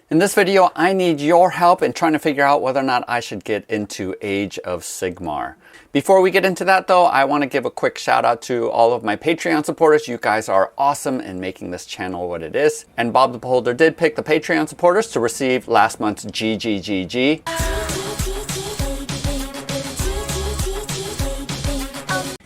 In this video, I need your help in trying to figure out whether or not I should get into Age of Sigmar. Before we get into that though, I want to give a quick shout out to all of my Patreon supporters. You guys are awesome in making this channel what it is. And Bob the Beholder did pick the Patreon supporters to receive last month's GGGG.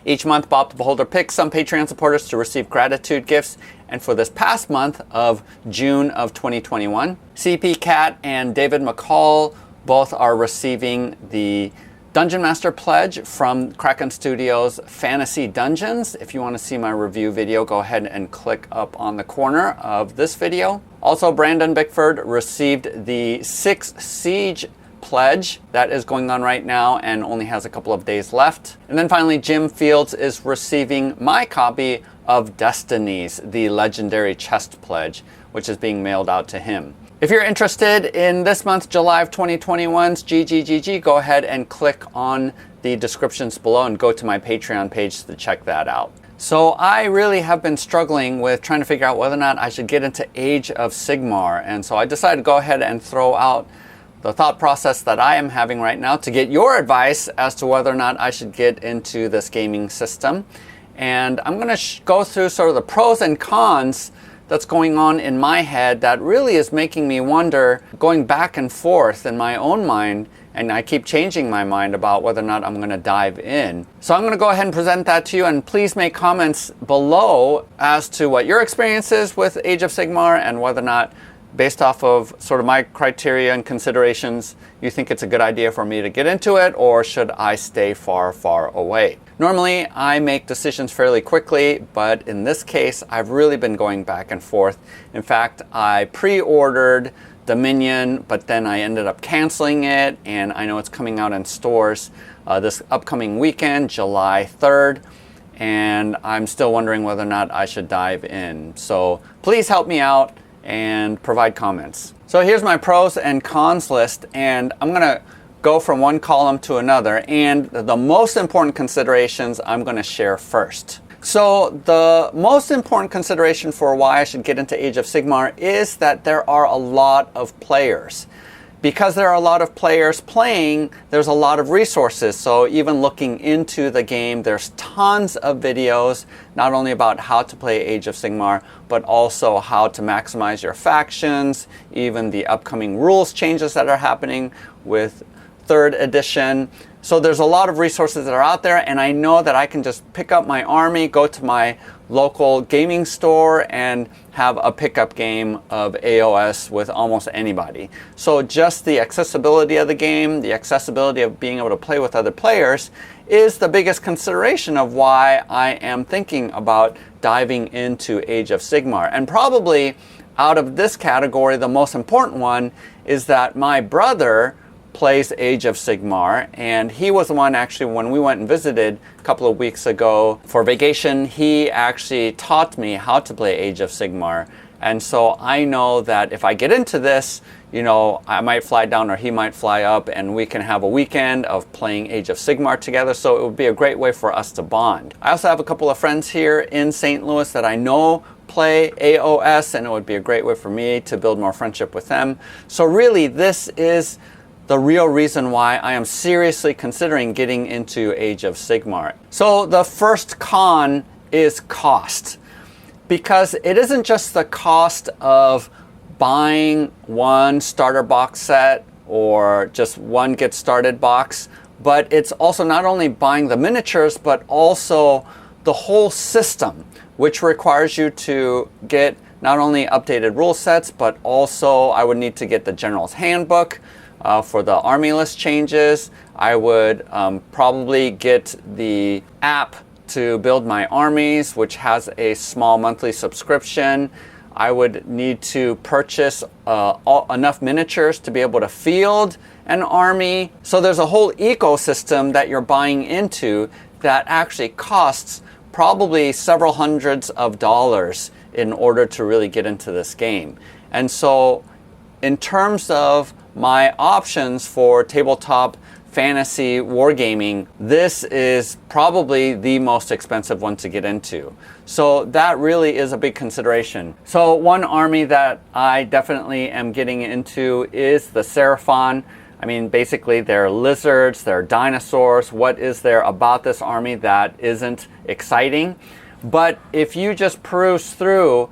Each month, Bob the Beholder picks some Patreon supporters to receive gratitude gifts. And for this past month of June of 2021, CP Cat and David McCall both are receiving the Dungeon Master Pledge from Kraken Studios Fantasy Dungeons. If you want to see my review video, go ahead and click up on the corner of this video. Also, Brandon Bickford received the 6 Siege Pledge that is going on right now and only has a couple of days left. And then finally, Jim Fields is receiving my copy of Destinies, the Legendary Chest Pledge, which is being mailed out to him. If you're interested in this month, July of 2021's GGGG, go ahead and click on the descriptions below and go to my Patreon page to check that out. So I really have been struggling with trying to figure out whether or not I should get into Age of Sigmar. And so I decided to go ahead and throw out the thought process that I am having right now to get your advice as to whether or not I should get into this gaming system. And I'm going to go through sort of the pros and cons that's going on in my head that really is making me wonder, going back and forth in my own mind, and I keep changing my mind about whether or not I'm going to dive in. So I'm going to go ahead and present that to you, and please make comments below as to what your experience is with Age of Sigmar and whether or not, based off of sort of my criteria and considerations, you think it's a good idea for me to get into it, or should I stay far, far away? Normally, I make decisions fairly quickly, but in this case, I've really been going back and forth. In fact, I pre-ordered Dominion, but then I ended up canceling it, and I know it's coming out in stores this upcoming weekend, July 3rd, and I'm still wondering whether or not I should dive in. So please help me out and provide comments. So here's my pros and cons list, and I'm going to go from one column to another, and the most important considerations I'm going to share first. So the most important consideration for why I should get into Age of Sigmar is that there are a lot of players. Because there are a lot of players playing, there's a lot of resources. So even looking into the game, there's tons of videos, not only about how to play Age of Sigmar, but also how to maximize your factions, even the upcoming rules changes that are happening with 3rd edition. So there's a lot of resources that are out there, and I know that I can just pick up my army, go to my local gaming store, and have a pickup game of AOS with almost anybody. So just the accessibility of the game, the accessibility of being able to play with other players is the biggest consideration of why I am thinking about diving into Age of Sigmar. And probably out of this category, the most important one is that my brother plays Age of Sigmar, and he was the one actually, when we went and visited a couple of weeks ago for vacation, he actually taught me how to play Age of Sigmar. And so I know that if I get into this, you know, I might fly down or he might fly up, and we can have a weekend of playing Age of Sigmar together. So it would be a great way for us to bond. I also have a couple of friends here in St. Louis that I know play AOS, and it would be a great way for me to build more friendship with them. So really, this is the real reason why I am seriously considering getting into Age of Sigmar. So the first con is cost, because it isn't just the cost of buying one starter box set or just one get started box, but it's also not only buying the miniatures, but also the whole system, which requires you to get not only updated rule sets, but also I would need to get the General's Handbook, for the army list changes. I would probably get the app to build my armies, which has a small monthly subscription. I would need to purchase enough miniatures to be able to field an army. So there's a whole ecosystem that you're buying into that actually costs probably several hundreds of dollars in order to really get into this game. And so in terms of my options for tabletop fantasy wargaming, this is probably the most expensive one to get into. So that really is a big consideration. So one army that I definitely am getting into is the Seraphon. I mean, basically they're lizards, they're dinosaurs. What is there about this army that isn't exciting? But if you just peruse through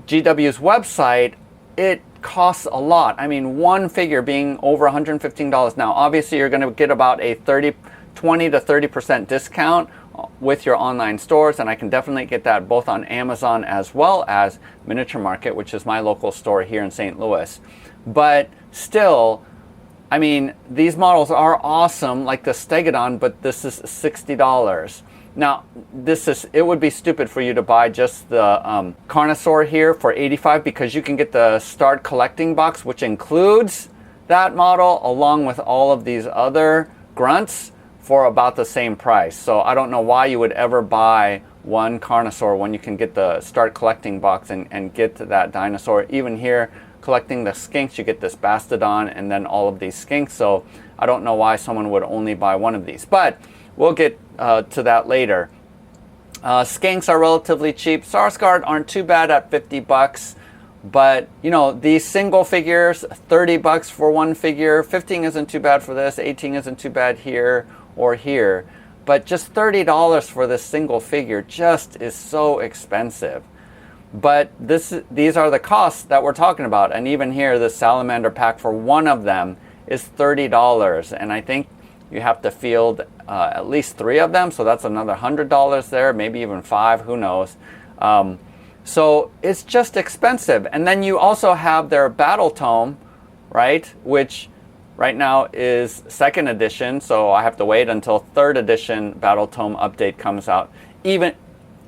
GW's website, it costs a lot. I mean, one figure being over $115. Now, obviously, you're going to get about a 20 to 30% discount with your online stores, and I can definitely get that both on Amazon as well as Miniature Market, which is my local store here in St. Louis. But still, I mean, these models are awesome, like the Stegodon, but this is $60. Now, it would be stupid for you to buy just the Carnosaur here for $85 because you can get the Start Collecting box, which includes that model along with all of these other grunts for about the same price. So I don't know why you would ever buy one Carnosaur when you can get the Start Collecting box and get that dinosaur. Even here, collecting the skinks, you get this Bastodon and then all of these skinks. So I don't know why someone would only buy one of these. But we'll get to that later. Skinks are relatively cheap. Sarsgaard aren't too bad at $50, but you know, these single figures, $30 for one figure. 15 isn't too bad for this. 18 isn't too bad here or here, but just $30 for this single figure just is so expensive. But these are the costs that we're talking about, and even here, the Salamander pack for one of them is $30, and I think you have to field at least 3 of them, so that's another $100 there, maybe even 5, who knows. So it's just expensive. And then you also have their Battle Tome, right, which right now is 2nd edition, so I have to wait until 3rd edition Battle Tome update comes out. Even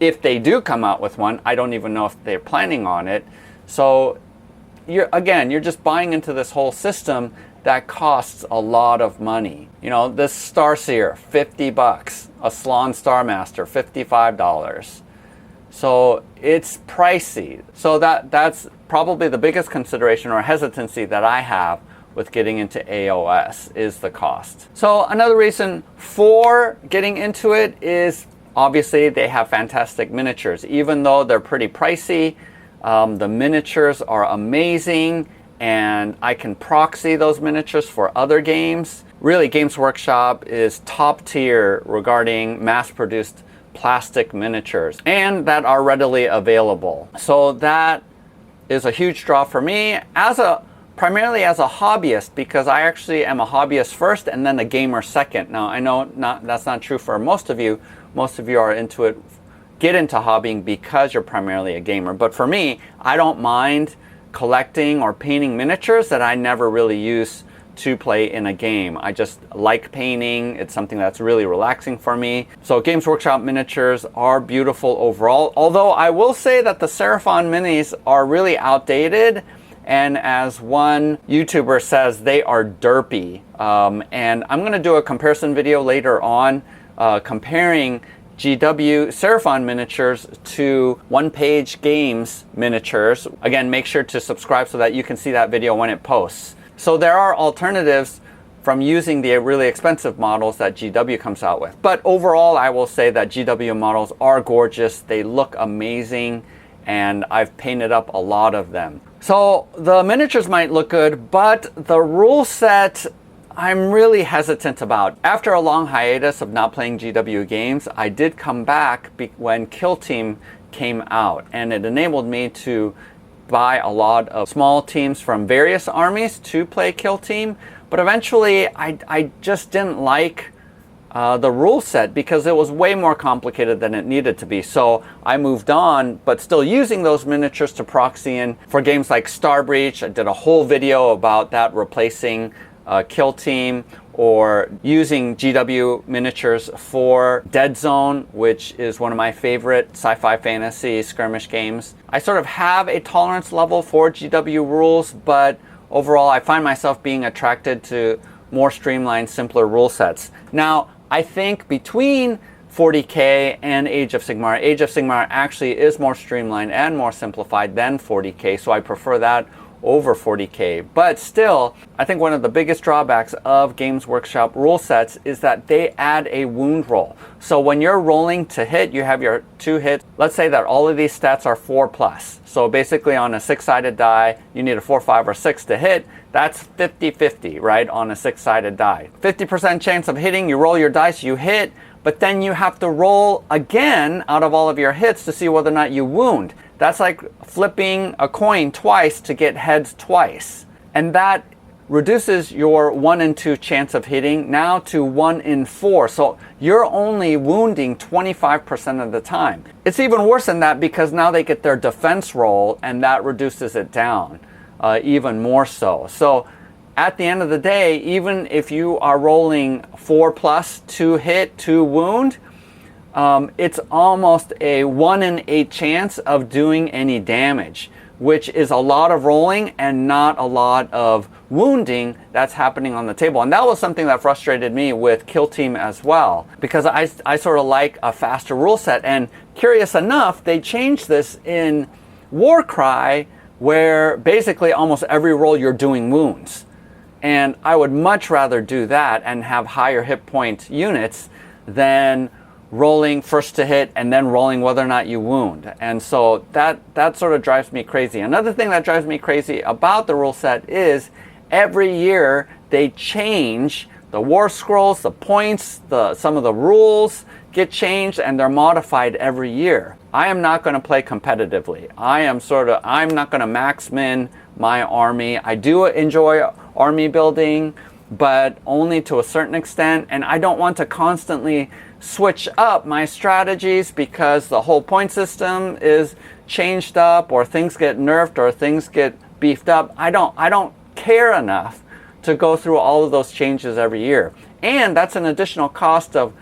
if they do come out with one, I don't even know if they're planning on it. So you're just buying into this whole system that costs a lot of money. You know, this Starseer, $50. A Slan Starmaster, $55. So it's pricey. So that's probably the biggest consideration or hesitancy that I have with getting into AOS is the cost. So another reason for getting into it is obviously they have fantastic miniatures. Even though they're pretty pricey, the miniatures are amazing, and I can proxy those miniatures for other games. Really, Games Workshop is top tier regarding mass-produced plastic miniatures and that are readily available. So that is a huge draw for me primarily as a hobbyist, because I actually am a hobbyist first and then a gamer second. Now, I know that's not true for most of you. Most of you are get into hobbying because you're primarily a gamer. But for me, I don't mind collecting or painting miniatures that I never really use to play in a game. I just like painting. It's something that's really relaxing for me. So Games Workshop miniatures are beautiful overall, although I will say that the Seraphon minis are really outdated, and as one YouTuber says, they are derpy. And I'm going to do a comparison video later on comparing GW Seraphon miniatures to One Page Games miniatures. Again, make sure to subscribe so that you can see that video when it posts. So there are alternatives from using the really expensive models that GW comes out with. But overall, I will say that GW models are gorgeous. They look amazing, and I've painted up a lot of them. So the miniatures might look good, but the rule set I'm really hesitant about. After a long hiatus of not playing GW games, I did come back when Kill Team came out, and it enabled me to buy a lot of small teams from various armies to play Kill Team. But eventually, I just didn't like the rule set because it was way more complicated than it needed to be. So I moved on, but still using those miniatures to proxy in for games like Star Breach. I did a whole video about that, replacing Kill Team, or using GW miniatures for Dead Zone, which is one of my favorite sci-fi fantasy skirmish games. I sort of have a tolerance level for GW rules, but overall I find myself being attracted to more streamlined, simpler rule sets. Now, I think between 40K and Age of Sigmar actually is more streamlined and more simplified than 40K, so I prefer that over 40K. But still, I think one of the biggest drawbacks of Games Workshop rule sets is that they add a wound roll. So when you're rolling to hit, you have your 2 hits. Let's say that all of these stats are 4+. So basically on a 6-sided die, you need a 4, 5, or 6 to hit. That's 50-50, right, on a 6-sided die. 50% chance of hitting, you roll your dice, you hit, but then you have to roll again out of all of your hits to see whether or not you wound. That's like flipping a coin twice to get heads twice. And that reduces your 1 in 2 chance of hitting now to 1 in 4. So you're only wounding 25% of the time. It's even worse than that because now they get their defense roll and that reduces it down even more so. So at the end of the day, even if you are rolling 4+, 2 hit, 2 wound, it's almost a 1 in 8 chance of doing any damage, which is a lot of rolling and not a lot of wounding that's happening on the table. And that was something that frustrated me with Kill Team as well, because I sort of like a faster rule set. And curious enough, they changed this in Warcry, where basically almost every roll you're doing wounds. And I would much rather do that and have higher hit point units than rolling first to hit and then rolling whether or not you wound. And so that sort of drives me crazy. Another thing that drives me crazy about the rule set is every year they change the war scrolls, the points, some of the rules get changed and they're modified every year. I am not going to play competitively. I'm not going to max min my army. I do enjoy army building, but only to a certain extent, and I don't want to constantly switch up my strategies because the whole point system is changed up, or things get nerfed, or things get beefed up. I don't care enough to go through all of those changes every year. And that's an additional cost of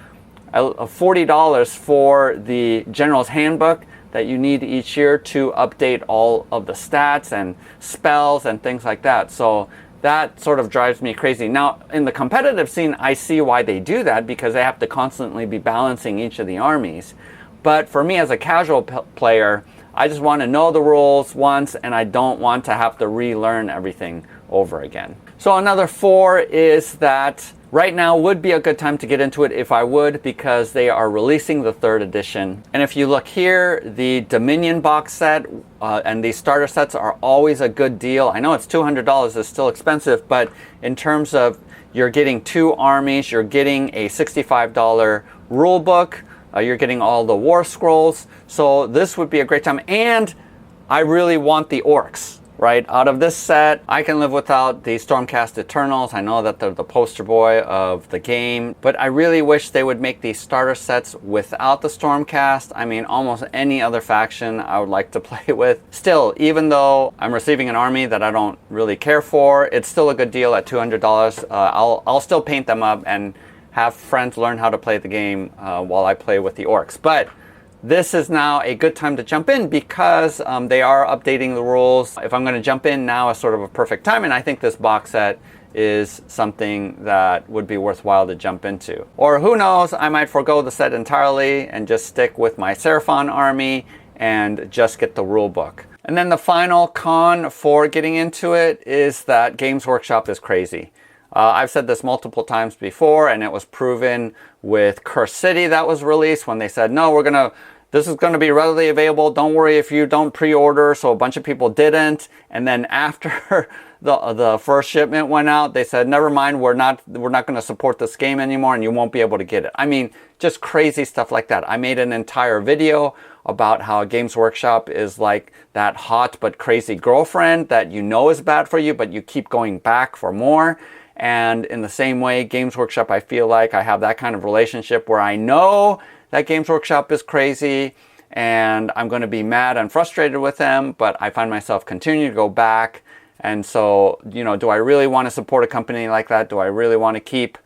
$40 for the General's Handbook that you need each year to update all of the stats and spells and things like that. So that sort of drives me crazy. Now, in the competitive scene, I see why they do that, because they have to constantly be balancing each of the armies. But for me as a casual player, I just want to know the rules once, and I don't want to have to relearn everything over again. So another 4 is that right now would be a good time to get into it if I would, because they are releasing the 3rd edition. And if you look here, the Dominion box set and these starter sets are always a good deal. I know it's $200, it's still expensive, but in terms of you're getting 2 armies, you're getting a $65 rule book, you're getting all the war scrolls. So this would be a great time. And I really want the orcs. Right, out of this set, I can live without the Stormcast Eternals. I know that they're the poster boy of the game, but I really wish they would make these starter sets without the Stormcast. I mean, almost any other faction I would like to play with. Still, even though I'm receiving an army that I don't really care for, it's still a good deal at $200. I'll still paint them up and have friends learn how to play the game while I play with the orcs. But this is now a good time to jump in because they are updating the rules. If I'm going to jump in now is sort of a perfect time, and I think this box set is something that would be worthwhile to jump into. Or who knows, I might forego the set entirely and just stick with my Seraphon army and just get the rule book. And then the final con for getting into it is that Games Workshop is crazy. I've said this multiple times before, and it was proven with Curse City that was released when they said, no, this is going to be readily available. Don't worry if you don't pre-order. So a bunch of people didn't. And then after the first shipment went out, they said, never mind, we're not going to support this game anymore and you won't be able to get it. I mean, just crazy stuff like that. I made an entire video about how Games Workshop is like that hot but crazy girlfriend that you know is bad for you, but you keep going back for more. And in the same way, Games Workshop, I feel like I have that kind of relationship where I know that Games Workshop is crazy and I'm going to be mad and frustrated with them, but I find myself continuing to go back. And so, do I really want to support a company like that? Do I really want to keep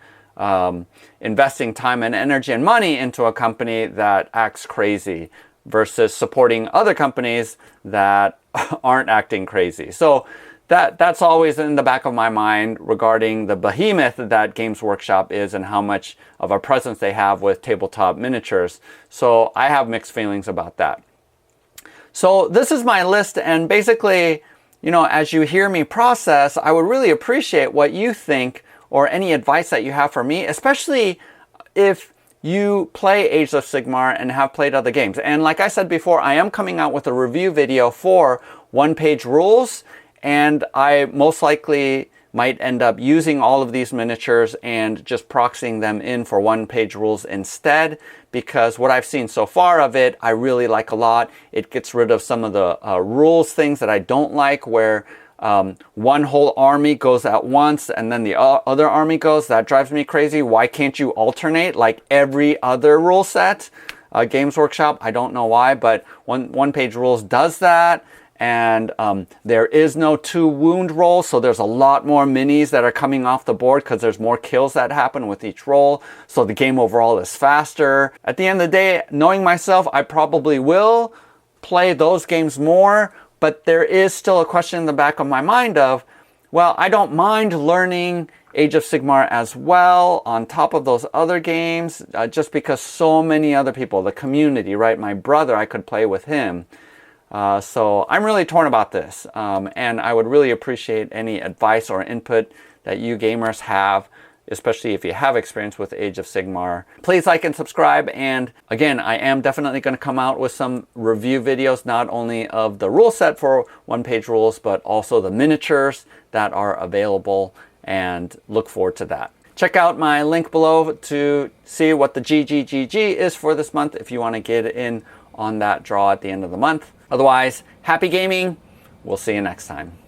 investing time and energy and money into a company that acts crazy versus supporting other companies that aren't acting crazy? So that's always in the back of my mind regarding the behemoth that Games Workshop is and how much of a presence they have with tabletop miniatures. So I have mixed feelings about that. So this is my list, and basically as you hear me process, I would really appreciate what you think or any advice that you have for me, especially if you play Age of Sigmar and have played other games. And like I said before, I am coming out with a review video for one-page rules, and I most likely might end up using all of these miniatures and just proxying them in for one-page rules instead, because what I've seen so far of it, I really like a lot. It gets rid of some of the rules things that I don't like, where one whole army goes at once and then the other army goes. That drives me crazy. Why can't you alternate like every other rule set? Games Workshop, I don't know why, but one-page rules does that. And there is no 2 wound roll, so there's a lot more minis that are coming off the board because there's more kills that happen with each roll. So the game overall is faster. At the end of the day, knowing myself, I probably will play those games more, but there is still a question in the back of my mind of, well, I don't mind learning Age of Sigmar as well on top of those other games, just because so many other people, the community, right? My brother, I could play with him. So I'm really torn about this, and I would really appreciate any advice or input that you gamers have, especially if you have experience with Age of Sigmar. Please like and subscribe, and again, I am definitely going to come out with some review videos, not only of the rule set for one-page rules, but also the miniatures that are available, and look forward to that. Check out my link below to see what the GGGG is for this month if you want to get in on that draw at the end of the month. Otherwise, happy gaming. We'll see you next time.